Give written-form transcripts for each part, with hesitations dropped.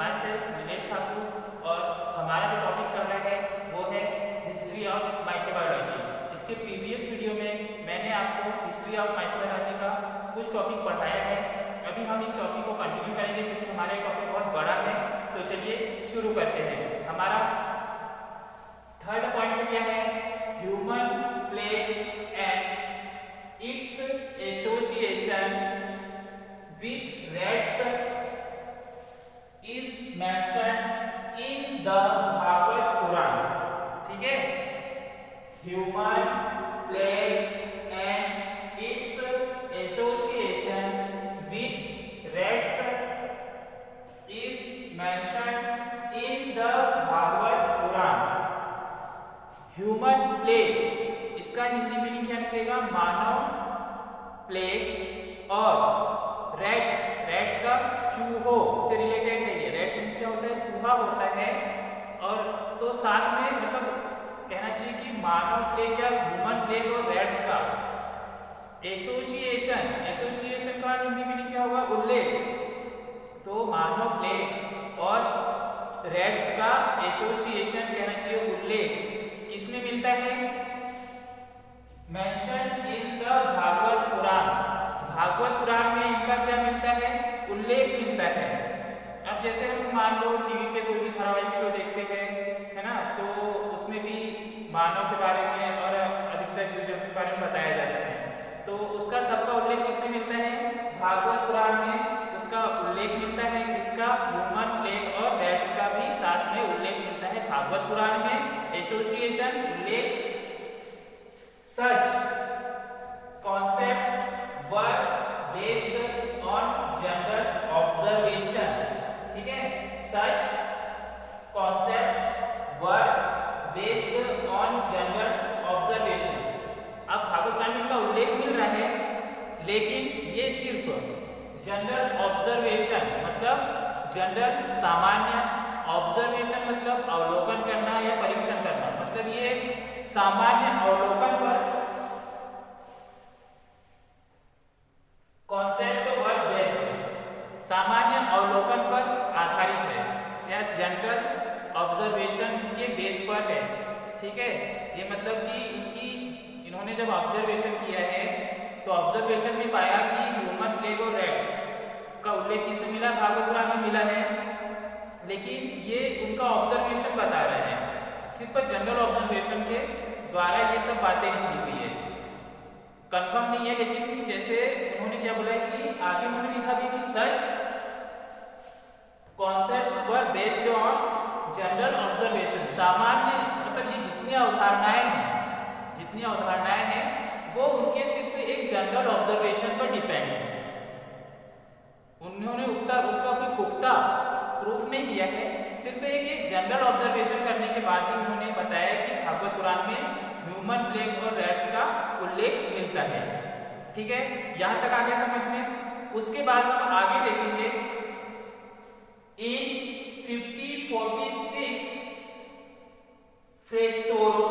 My self Nilesh Thakur और हमारा जो टॉपिक चल रहा है वो है हिस्ट्री ऑफ माइक्रोबायोलॉजी। इसके प्रीवियस वीडियो में मैंने आपको हिस्ट्री ऑफ माइक्रोबायोलॉजी का कुछ टॉपिक पढ़ाया है। अभी हम इस टॉपिक को कंटिन्यू करेंगे क्योंकि हमारा टॉपिक बहुत बड़ा है। तो चलिए शुरू करते हैं। हमारा थर्ड पॉइंट क्या है? Human plague and its association with rats is mentioned in the Bhagavata Purana. ठीक है, human plague and its association with rats is mentioned in the Bhagavata Purana. Human plague, इसका हिंदी मीनिंग क्या निकलेगा? मानव प्लेग। और रैट्स, रैट्स का चूहों से रिलेटेड है ये। रैट मीन क्या होता है? चूहा होता है। और तो साथ में मतलब कहना चाहिए कि मानव प्लेग या ह्यूमन प्लेग और रैट्स का एसोसिएशन, एसोसिएशन का हिंदी मीनिंग क्या होगा? उल्लेख। तो मानव प्लेग और रैट्स का एसोसिएशन कहना चाहिए उल्लेख किसमें मिलता है? मेंशन इन द भागवत पुराण। भागवत पुराण में इनका क्या मिलता है? उल्लेख मिलता है। अब जैसे हम मान लो टीवी पे कोई भी धारावाहिक शो देखते हैं, है ना, तो उसमें भी मानव के बारे में और अधिकतर जीव जंतु के बारे में बताया जाता है। तो उसका सबका उल्लेख किसमें मिलता है? भागवत पुराण में उसका उल्लेख मिलता है। किसका? ह्यूमन प्लेग और रैट्स का भी साथ में उल्लेख मिलता है भागवत पुराण में। एसोसिएशन, उल्लेख। Such concepts were based on general observation. ठीक है, such concepts were based on general observation. अब भागवत पुराण में का उल्लेख मिल रहा है, लेकिन ये सिर्फ जनरल ऑब्जर्वेशन मतलब जनरल सामान्य, ऑब्जर्वेशन मतलब अवलोकन करना या परीक्षण करना, मतलब ये सामान्य अवलोकन पर कॉन्सेप्ट वर बेस्ड, सामान्य अवलोकन पर आधारित है या जनरल ऑब्जर्वेशन के बेस पर है। ठीक है, ये मतलब कि इन्होंने जब ऑब्जर्वेशन किया है तो ऑब्जर्वेशन में पाया कि ह्यूमन प्लेग और रैट्स का उल्लेख किसमें मिला? भागवत पुराण में मिला है। लेकिन ये उनका ऑब्जर्वेशन बता रहे हैं, सिर्फ जनरल ऑब्जर्वेशन के द्वारा ये सब बातें लिखी हुई है, कंफर्म नहीं है। लेकिन जैसे उन्होंने क्या बोला है कि आगे उन्होंने लिखा भी कि such concepts were based on general observation. सामान्य मतलब ये जितनी अवधारणाएं हैं वो उनके सिर्फ एक जनरल ऑब्जर्वेशन पर डिपेंड है। उन्होंने उसका कोई पुख्ता प्रूफ नहीं दिया है, सिर्फ एक जनरल ऑब्जर्वेशन करने के बाद ही उन्होंने बताया कि भागवत पुराण में ह्यूमन प्लेग और रैट्स का उल्लेख मिलता है। ठीक है, यहां तक आ गया समझ में। उसके बाद हम आगे देखेंगे। इन 5046 फ्रेस्टोरो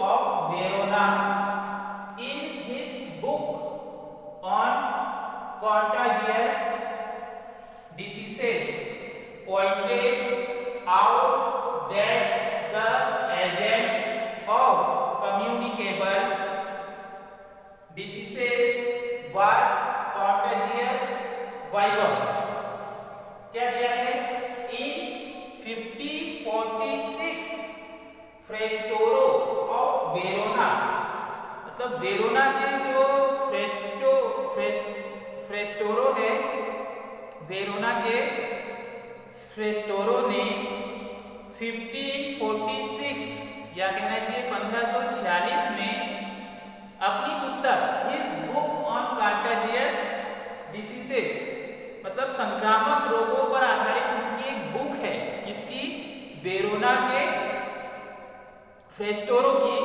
of Verona in his book on contagious diseases pointed out that the agent of communicable diseases was contagious vivum। क्या दिया है? in 5046 फ्रेस्टोरो ऑफ वेरोना, मतलब वेरोना के जो फ्रेस्टोरो है, वेरोना के फ्रेस्टोरो ने 1546 या कहना चाहिए 1546 में अपनी पुस्तक his book on contagious diseases, मतलब संक्रामक रोगों पर आधारित उनकी एक बुक है। किसकी? वेरोना के फ्रेस्टोरो की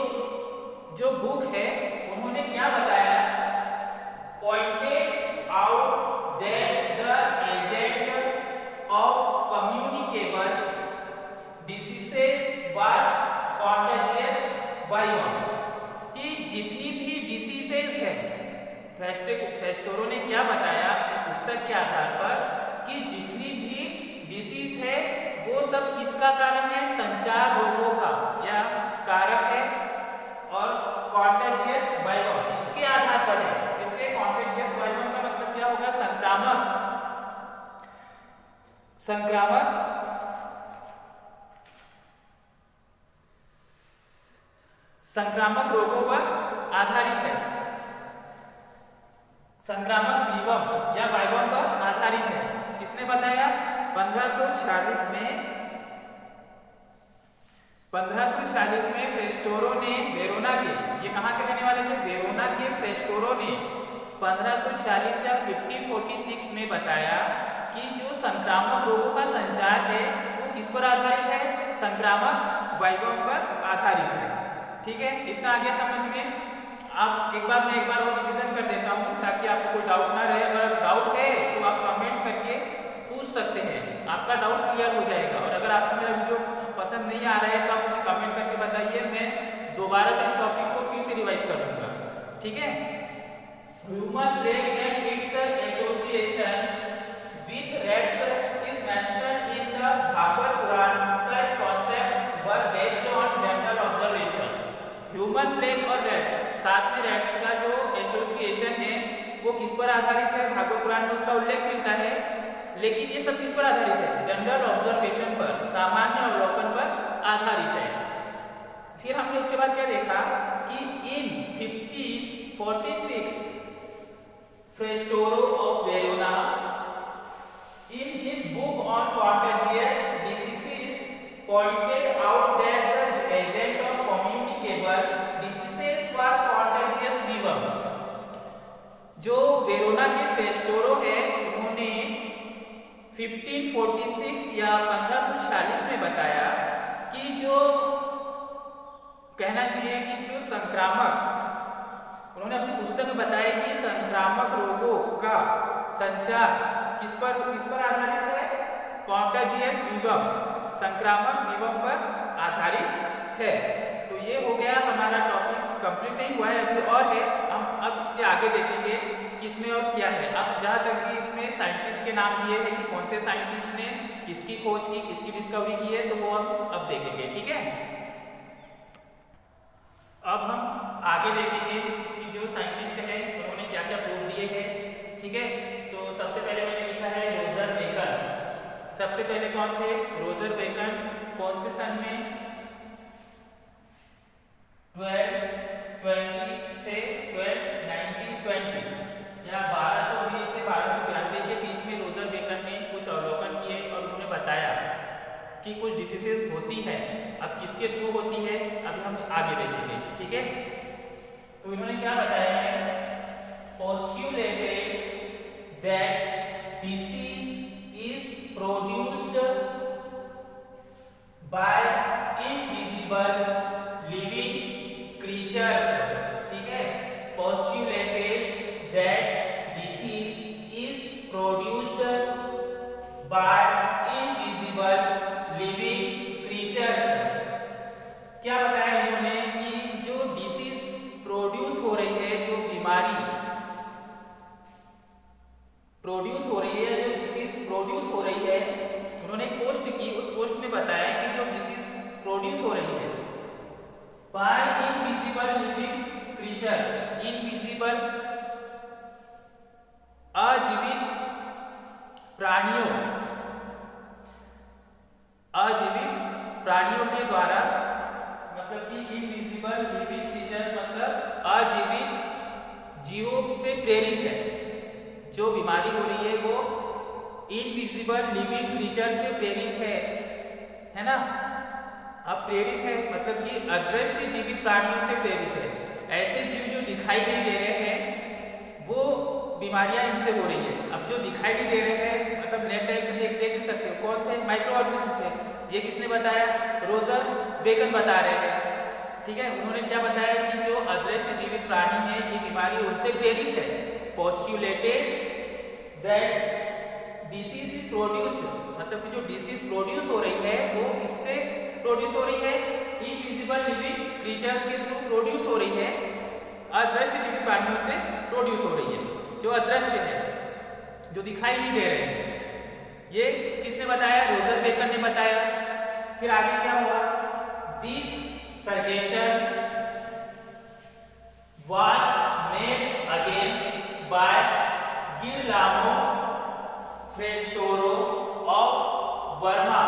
जो बुक है, उन्होंने क्या बताया? Pointed out that the agent of communicable diseases was contagious virus, कि जितनी भी डिसीजेस है, फ्रेस्टोरो ने क्या बताया पुस्तक के आधार पर कि जितनी भी डिसीज है वो सब किसका कारण है, संचार रोगों का या कारक है, और कॉन्टेजियस वाइवम इसके आधार पर है। इसके कॉन्टेजियस वाइवम का मतलब क्या होगा, संक्रामक रोगों पर आधारित है, संक्रामक वीवम या वाइवम पर आधारित है। किसने बताया, 1546 में फ्रेस्टोरो ने वेरोना के, ये कहाँ के रहने वाले थे, वेरोना के फ्रेस्टोरो ने 1546 या 1546 में बताया कि जो संक्रामक रोगों का संचार है वो किस पर आधारित है, संक्रामक वाइवम पर आधारित है। ठीक है, इतना आ गया समझ में। अब एक बार और रिवीजन कर देता हूँ ताकि आपको कोई डाउट ना रहे। अगर डाउट है तो आप कमेंट करके पूछ सकते हैं, आपका डाउट क्लियर हो जाएगा। और अगर आपको मेरा वीडियो पसंद नहीं आ रहा है तो आप मुझे कमेंट करके बताइए, मैं दोबारा से इस टॉपिक को फिर से रिवाइज कर दूंगा। ठीक है, human plague and its association with rats is mentioned in the Bhagavata Purana. Such concepts were based on general observation. Human plague और रैट्स, साथ में रैट्स का जो एसोसिएशन है वो किस पर आधारित है, भागवत पुराण में उसका उल्लेख मिलता है। लेकिन ये सब किस पर आधारित है, जनरल ऑब्जर्वेशन पर, सामान्य अवलोकन पर आधारित है। फिर हमने उसके बाद क्या देखा कि in 1546 Fracastoro of Verona in his book on contagious diseases pointed out that the agent of communicable diseases was contagious fever। जो वेरोना के फ्रेस्टोरो है उन्होंने 1546 या 1546 में बताया कि जो कहना चाहिए कि जो संक्रामक, उन्होंने अपनी पुस्तक में बताया कि संक्रामक रोगों का संचार किस पर आधारित है, कॉन्टेजियस वीवम, संक्रामक वीवम पर आधारित है। तो ये हो गया हमारा टॉपिक, कंप्लीट नहीं हुआ है, अभी और है। हम अब इसके आगे देखेंगे कि इसमें और क्या है। अब जहाँ तक भी इसमें साइंटिस्ट के नाम दिए हैं कि कौन से साइंटिस्ट ने किसकी खोज की, किसकी डिस्कवरी की है, तो वो हम अब देखेंगे। ठीक है, अब हम आगे देखेंगे कि जो साइंटिस्ट है उन्होंने क्या क्या प्रूव दिए हैं। ठीक है, तो सबसे पहले मैंने लिखा है रोजर बेकन। सबसे पहले कौन थे, रोजर बेकन। कौन से सन में, 1220 से 1920 या 1220 से 1292 के बीच में रोजर बेकन ने कुछ अवलोकन किए और उन्होंने बताया कि कुछ डिसीजेस होती है। अब किसके थ्रू होती है अभी हम आगे देखेंगे। ठीक है, तो इन्होंने क्या बताया है, postulated that disease is produced by invisible living creatures। ठीक है, postulated that disease is produced by invisible living creatures। क्या बताया इन्होंने कि जो डिसीज प्रोड्यूस हो रही है, जो बीमारी प्रोड्यूस हो रही है, जो डिसीज प्रोड्यूस हो रही है, उन्होंने एक पोस्ट की, उस पोस्ट में बताया कि जो डिसीज प्रोड्यूस हो रही है by invisible living creatures, invisible अजीवित प्राणियों के द्वारा, मतलब कि इनविजिबल लिविंग क्रीचर्स मतलब अजीवित जीवों से प्रेरित है। जो बीमारी हो रही है वो इनविजिबल लिविंग क्रीचर से प्रेरित है ना। अब प्रेरित है मतलब कि अदृश्य जीवित प्राणियों से प्रेरित है। ऐसे जीव जो दिखाई नहीं दे रहे हैं वो बीमारियां इनसे हो रही है। अब जो दिखाई नहीं दे रहे हैं मतलब नेट डायरेक्ट से देख नहीं सकते, कौन थे, माइक्रो ऑर्गेनिज्म थे। ये किसने बताया, रोजर बेकन बता रहे हैं। ठीक है, उन्होंने क्या बताया कि जो अदृश्य जीवित प्राणी है ये बीमारी उनसे प्रेरित है। Postulated that disease is produced, मतलब कि जो डिसीज प्रोड्यूस हो रही है वो किससे प्रोड्यूस हो रही है, इनविजिबल लिविंग क्रीचर्स के थ्रू प्रोड्यूस हो रही है, अदृश्य जीवित प्राणियों से प्रोड्यूस हो रही है, जो अदृश्य है, जो दिखाई नहीं दे रहे हैं। ये किसने बताया? रोजर बेकर ने बताया। फिर आगे क्या हुआ? This suggestion was made again by Girolamo Frestoro of Verma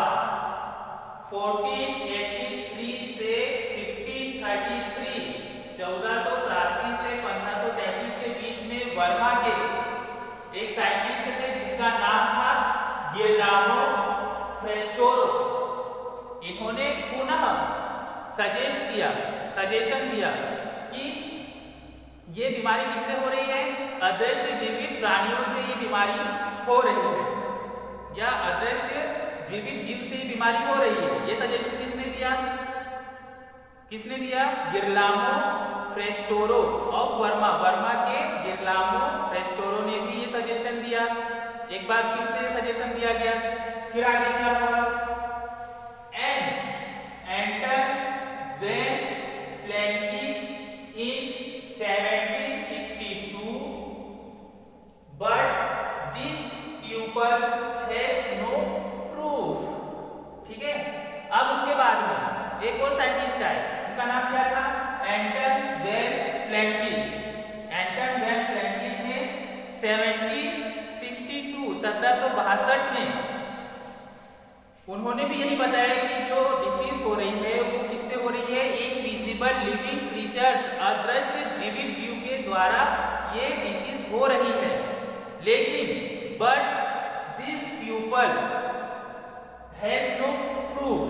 1483 से 1533, 1483 से 1533 के बीच में वर्मा के एक साइंटिस्ट थे जिनका नाम था गिरलामो फ्रेस्टोरो। इन्होंने पुनः सजेशन दिया कि ये बीमारी किससे हो रही है? अदृश्य जीवित प्राणियों से ये बीमारी हो रही है, या अदृश्य जीवित जीव से ये बीमारी हो रही है। ये सजेशन किसने दिया? गिरलामो फ्रेस्टोरो ऑफ वर्मा के गिरलामो फ्रेस्टोरो ने भी ये सजेशन दिया। एक बार फिर से सजेशन दिया गया। फिर आगे क्या हुआ? एंटन when प्लैंकिज in 1762, but this pupil has no proof। ठीक है, अब उसके बाद में एक और साइंटिस्ट आए, उनका नाम क्या था? एंटन वेन प्लैंकिज। एंटन वेन प्लैंकिज ने 1762 में उन्होंने भी यही बताया कि जो डिसीज हो रही है वो किससे हो रही है? इनविजिबल लिविंग क्रीचर्स, अदृश्य जीवित जीव के द्वारा ये डिसीज हो रही है। लेकिन but this people has no proof,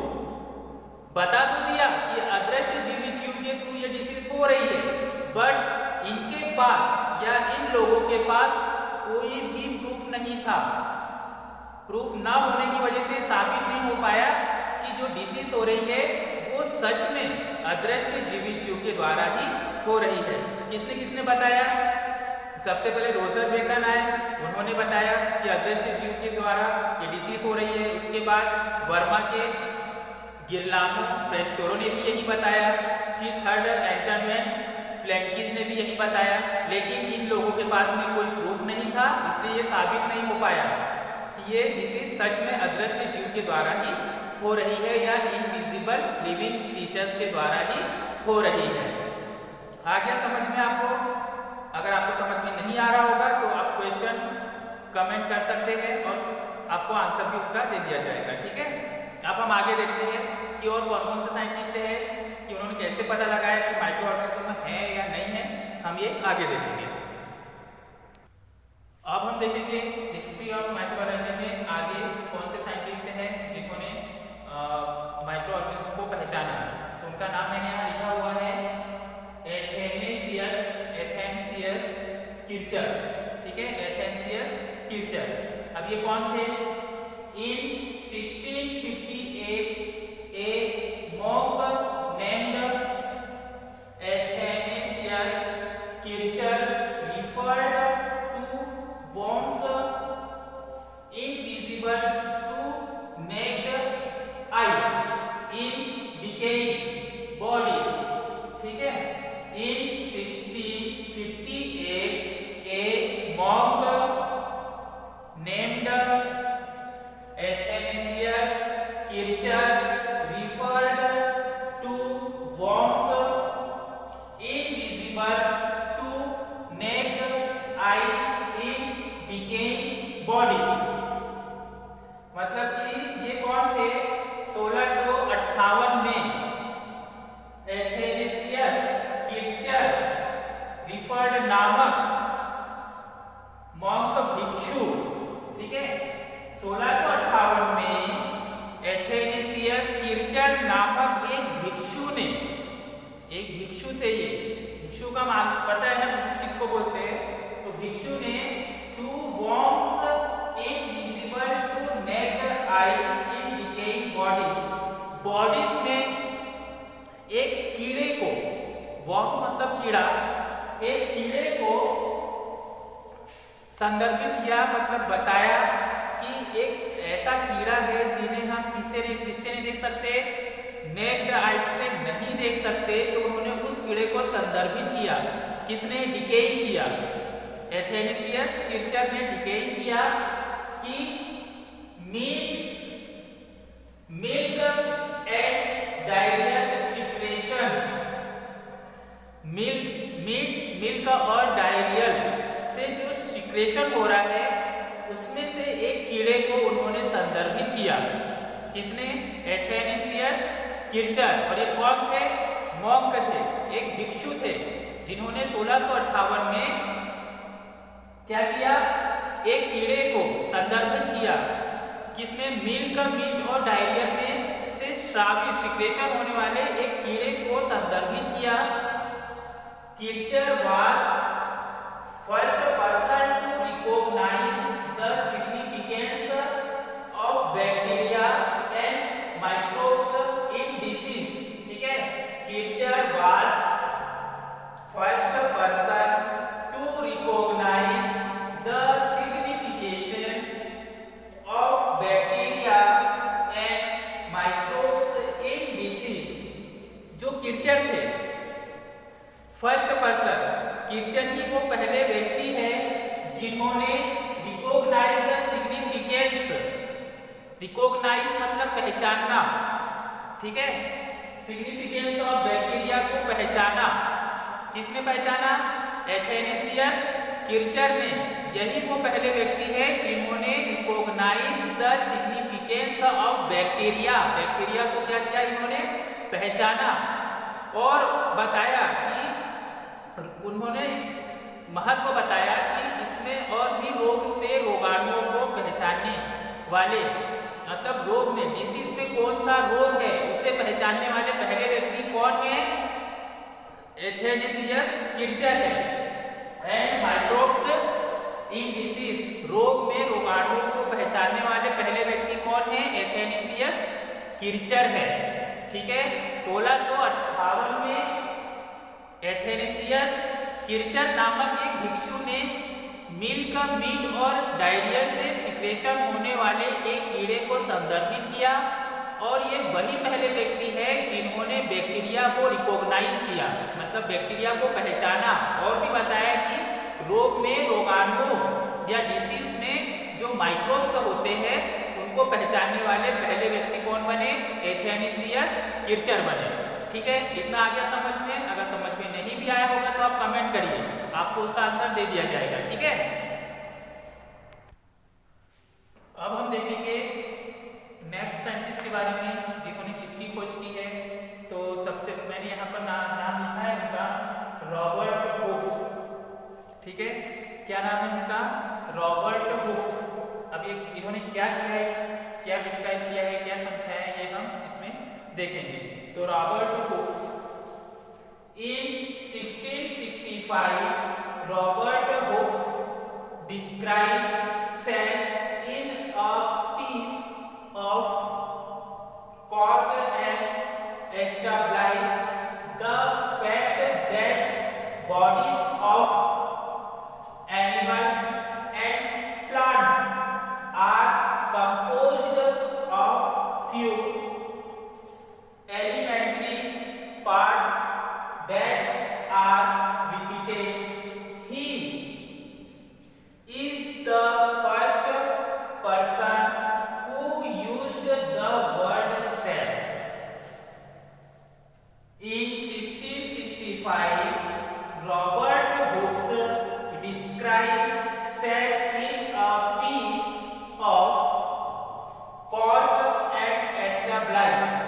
बता तो दिया कि अदृश्य जीवित जीव के थ्रू ये डिसीज हो रही है, बट इनके पास या इन लोगों के पास कोई भी प्रूफ नहीं था। प्रूफ ना होने की वजह से साबित नहीं हो पाया कि जो डिसीज हो रही है वो सच में अदृश्य जीवित जीव के द्वारा ही हो रही है। किसने बताया? सबसे पहले रोजर बेकन आए, उन्होंने बताया कि अदृश्य जीव के द्वारा ये डिसीज हो रही है। उसके बाद वर्मा के गिरलामो फ्रेस्टोरो ने भी यही बताया। फिर थर्ड एंटन वेन प्लैंकिज ने भी यही बताया। लेकिन इन लोगों के पास में कोई प्रूफ नहीं था, इसलिए ये साबित नहीं हो पाया कि ये डिसीज सच में अदृश्य जीव के द्वारा ही हो रही है या इनविजिबल लिविंग क्रीचर्स के द्वारा ही हो रही है। आ गया समझ में आपको? अगर आपको समझ में नहीं आ रहा होगा तो आप क्वेश्चन कमेंट कर सकते हैं और आपको आंसर भी उसका दे दिया जाएगा। ठीक है, अब हम आगे देखते हैं कि और कौन कौन से साइंटिस्ट है कि उन्होंने कैसे पता लगाया कि माइक्रो ऑर्गेनिज्म है या नहीं है, हम ये आगे देखेंगे। अब हम देखेंगे हिस्ट्री ऑफ माइक्रोबायोलॉजी में आगे कौन से साइंटिस्ट हैं जिन्होंने माइक्रो ऑर्गेनिज्म को पहचाना। तो उनका नाम मैंने यहाँ लिखा हुआ है, एथेंसियस किर्चर। ठीक है, एथेंसियस किर्चर। अब ये कौन थे? इन 1658 a monk named Athanasius Kircher referred to worms invisible to naked eye in decaying bodies। ठीक है, in 1658 a monk named Athanasius Kircher referred to worms invisible to naked eye in decaying bodies। मतलब कि ये कौन थे? 1658 में एथेनेसियस किर्चर referred नामक monk भिक्षु। ठीक है, 1658 में एथेनेसियस किर्चर नामक एक भिक्षु ने, एक भिक्षु थे, ये भिक्षु का पता है ना भिक्षु किसको बोलते हैं? तो भिक्षु ने two worms invisible to naked eye in decaying bodies, bodies में एक कीड़े को, worms मतलब कीड़ा, एक कीड़े को संदर्भित किया, मतलब बताया कि एक ऐसा कीड़ा है जिन्हें हम किससे नहीं देख सकते? नेक्ड आई से नहीं देख सकते। तो उन्होंने उस कीड़े को संदर्भित किया। किसने? डिकेइंग किया। एथेनेसियस किर्चर ने डिकेइंग किया कि सिक्रेशन हो रहा है उसमें से एक कीड़े को उन्होंने संदर्भित किया। किसने? एथेनेसियस किर्चर। और ये कौन थे? मॉन्क थे, एक भिक्षु थे, जिन्होंने 1658 में क्या किया? एक कीड़े को संदर्भित किया। किसमें? मिल्क, मीट और डायरिया में से स्रावी सिक्रेशन होने वाले एक कीड़े को संदर्भित किया। Kircher was first person to recognize the significance of bacteria and microbes in disease. ठीक है, Kircher was first person to recognize the significations of bacteria and microbes in disease. जो किर्चर थे, फर्स्ट पर्सन, किर्चर ही वो पहले व्यक्ति है जिन्होंने recognize the significance. Recognise मतलब पहचानना, ठीक है, सिग्निफिकेंस ऑफ बैक्टीरिया को पहचाना। किसने पहचाना? एथेनेसियस किर्चर ने। यही वो पहले व्यक्ति है जिन्होंने recognize the significance of bacteria. Bacteria को क्या किया? इन्होंने पहचाना और बताया कि उन्होंने महत्व बताया कि इसमें और भी रोग से रोगाणुओं को पहचानने वाले, मतलब रोग में, डिसीज में कौन सा रोग है उसे पहचानने वाले पहले व्यक्ति कौन है? एथेनेसियस किर्चर है। एंड माइक्रोब्स इन डिसीज, रोग में रोगाणुओं को पहचानने वाले पहले व्यक्ति कौन है? एथेनेसियस किर्चर है। ठीक है, 1658 में एथेनेसियस किर्चर नामक एक भिक्षु ने मिल्क, मीट और डायरिया से सिक्रेशन होने वाले एक कीड़े को संदर्भित किया। और ये वही पहले व्यक्ति है जिन्होंने बैक्टीरिया को रिकॉग्नाइज किया, मतलब बैक्टीरिया को पहचाना और भी बताया कि रोग में रोगाणुओं या डिसीज में जो माइक्रोब्स होते हैं उनको पहचानने वाले पहले व्यक्ति कौन बने? एथेनेसियस किर्चर बने। ठीक है, इतना आ गया समझ में? अगर समझ में नहीं भी आया होगा तो आप कमेंट करिए, आपको उसका आंसर दे दिया जाएगा। ठीक है, अब हम देखेंगे नेक्स्ट साइंटिस्ट के बारे में जिन्होंने किसकी खोज की है। तो सबसे मैंने यहाँ पर नाम लिखा है उनका, रॉबर्ट हुक्स। ठीक है, क्या नाम है उनका? Robert Hooks. अब ये इन्होंने क्या किया है, क्या डिस्क्राइब किया है, क्या समझाया है, ये हम इसमें देखेंगे। तो Robert hooks in 1665 Robert Hooke described cell in a piece of cork and established the fact that bodies of animals and plants are composed of few elementary parts that are repeated. He is the first person who used the word cell. In 1665, Robert Hooke described cell in a piece of cork and established.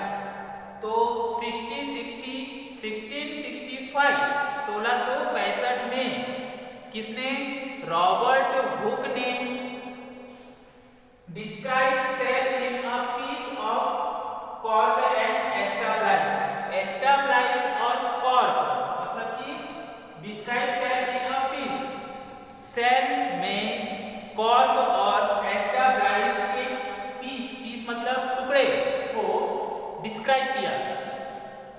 तो 1665 में किसने? Robert Hooke ने describe cell in a piece of cork and established. Established और cork मतलब कि describe cell in a piece, cell में cork और established के पीस मतलब टुकड़े को डिस्क्राइब किया,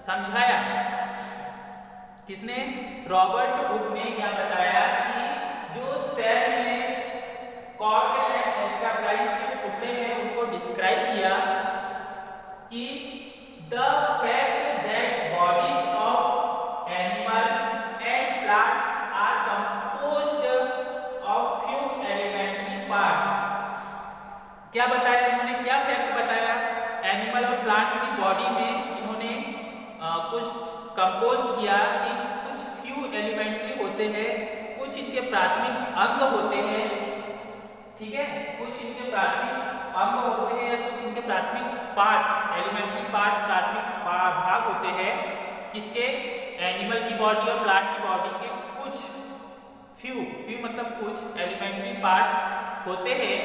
समझाया। किसने? रॉबर्ट हुक ने क्या बताया कि जो सेल में कॉर्क एंड एस्टाब्लाइज के टुकड़े हैं उनको डिस्क्राइब किया कि the fact that bodies of animal and plants are composed of few elementary parts. क्या बताया इन्होंने? क्या फैक्ट बताया? एनिमल और प्लांट्स की बॉडी में इन्होंने कुछ कंपोस्ट किया कि कुछ फ्यू एलिमेंट्री होते हैं, कुछ इनके प्राथमिक अंग होते हैं प्राथमिक पार्ट्स, एलिमेंट्री पार्ट्स, प्राथमिक भाग होते हैं किसके, एनिमल की बॉडी और प्लांट की बॉडी के कुछ फ्यू मतलब कुछ एलिमेंट्री पार्ट्स होते हैं,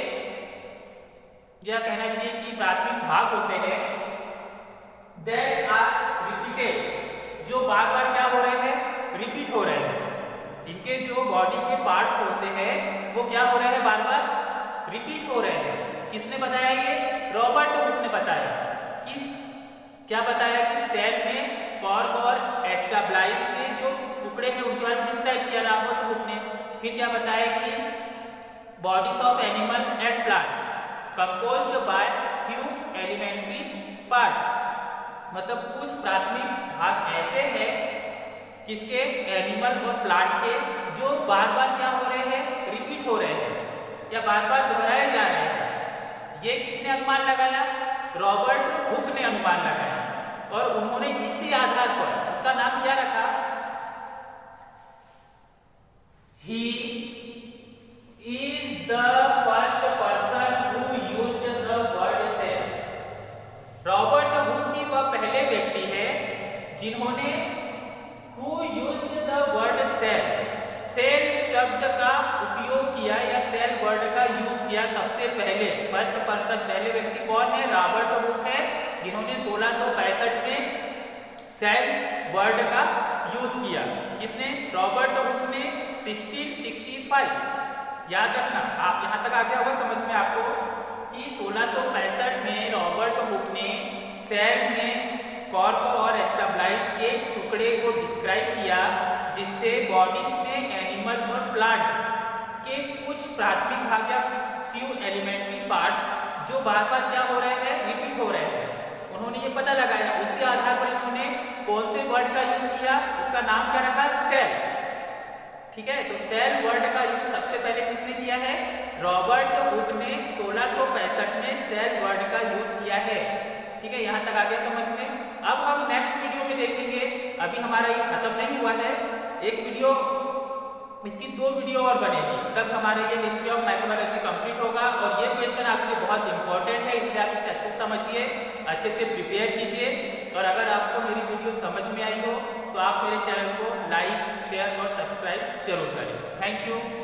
या कहना चाहिए कि प्राथमिक भाग होते हैं, दैट आर रिपीटेड, जो बार बार क्या हो रहे हैं, रिपीट हो रहे हैं। इनके जो बॉडी के पार्ट्स होते हैं वो क्या हो रहे हैं, बार बार रिपीट हो रहे हैं। किसने बताया ये, रॉबर्ट हुक ने बताया। क्या बताया कि सेल में कॉर्क और एस्टाब्लाइज के जो टुकड़े हैं उनके बारे में डिस्क्राइब किया रॉबर्ट हुक ने। फिर क्या बताया कि bodies of animal and plant composed by few elementary parts, मतलब कुछ प्राथमिक भाग ऐसे हैं किसके, एनिमल और प्लांट के, जो बार बार क्या हो रहे हैं, रिपीट हो रहे हैं या बार बार दोहराए जा रहे हैं। ये किसने अनुमान लगाया, रॉबर्ट हुक ने अनुमान लगाया, और उन्होंने इसी आधार पर उसका नाम क्या रखा, he is the first person who used the word cell. Robert Hooke ही वह पहले व्यक्ति है जिन्होंने Who used the word cell, cell शब्द का उपयोग किया या सेल वर्ड का यूज किया सबसे पहले। फर्स्ट पर्सन, पहले व्यक्ति कौन है, रॉबर्ट हुक है, जिन्होंने 1665 में सेल वर्ड का यूज किया। किसने, रॉबर्ट हुक ने 1665। याद रखना, आप यहां तक आ गया होगा समझ में आपको कि 1665 में रॉबर्ट हुक ने सेल में कॉर्क और एस्टाब्लाइज के टुकड़े को डिस्क्राइब किया, जिससे बॉडीज में एनिमल और प्लांट के कुछ प्राथमिक भाग या फ्यू एलिमेंट्री पार्ट्स जो बार बार क्या हो रहे हैं, रिपीट हो रहे हैं। उन्होंने ये पता लगाया, उसी आधार पर इन्होंने कौन से वर्ड का यूज किया, उसका नाम क्या रखा, सेल। ठीक है, तो सेल वर्ड का यूज सबसे पहले किसने किया है, रॉबर्ट हुक ने 1665 में सेल वर्ड का यूज किया है। ठीक है, यहाँ तक आ गया समझ में। अब हम नेक्स्ट वीडियो में देखेंगे, अभी हमारा ये खत्म नहीं हुआ है, एक वीडियो, इसकी 2 वीडियो और बनेगी, तब हमारे ये हिस्ट्री ऑफ माइक्रोबायोलॉजी कंप्लीट होगा। और ये क्वेश्चन आपके लिए बहुत इंपॉर्टेंट है, इसलिए आप इसे अच्छे से समझिए, अच्छे से प्रिपेयर कीजिए। और अगर आपको मेरी वीडियो समझ में आई हो तो आप मेरे चैनल को लाइक, शेयर और सब्सक्राइब जरूर करें। Thank you.